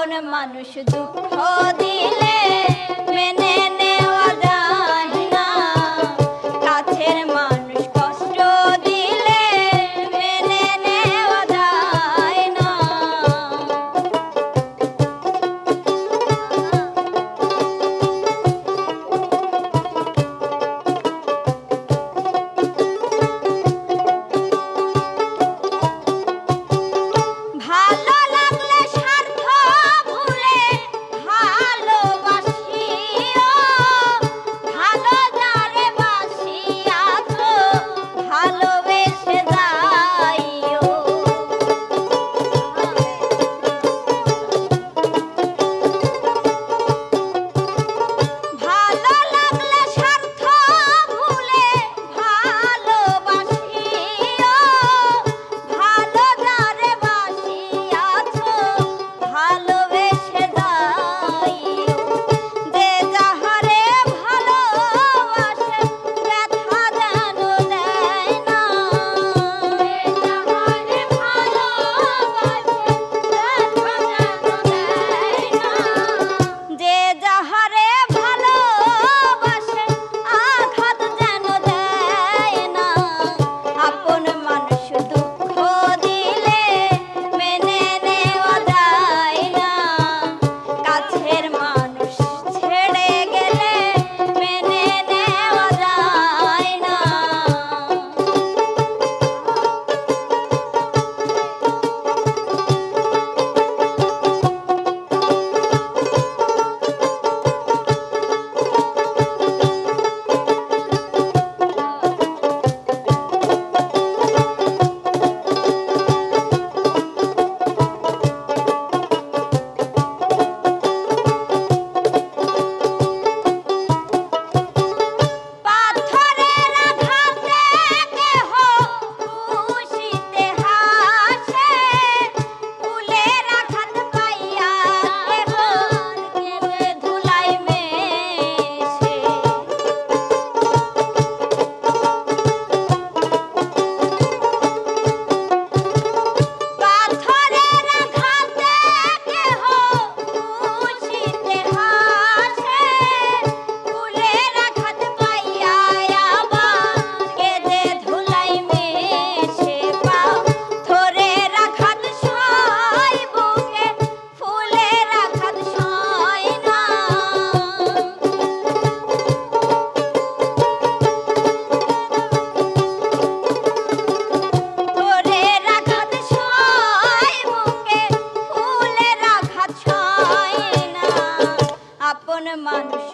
আপন মানুষ দুঃখ দিলে মেনে নেওয়া যায় না, কাছের মানুষ কষ্ট দিলে মেনে নেওয়া যায় না। ভালো লাগলে স্বার্থ ভুলে ভালোবাসিও, ভালো যারে বাসিয়াছো ভালোবেসে যাইও। ভালো লাগলে স্বার্থ ভুলে ভালোবাসিও, ভালো যারে বাসিয়াছো ভালোবেসে যাইও। যে যাহারে ভালোবাসে ব্যথা যেন দেয় না, যে যাহারে ভালোবাসে ব্যথা যেন দেয় না, যে যাহারে ভালোবাসে আঘাত যেন দেয় না। আপন মানুষ দুঃখ দিলে মেনে নেওয়া যায় না, কাছের মানুষ ছেড়ে গেলে মেনে নেওয়া যায় না। পাথরের আঘাতে কেহ খুশিতে হাসে, ফুলের আঘাত পাইয়া কেহ কেঁদে ধুলায় মেশে। পাথরের আঘাতে কেহ খুশিতে হাসে, ফুলের আঘাত পাইয়া আবার কেঁদে ধুলায় মেশে। পাথরের আঘাত সয় বুকে, ফুলের আঘাত সয় না। পাথরের আঘাত সয় বুকে, ফুলের আঘাত সয় না। আপন মানুষ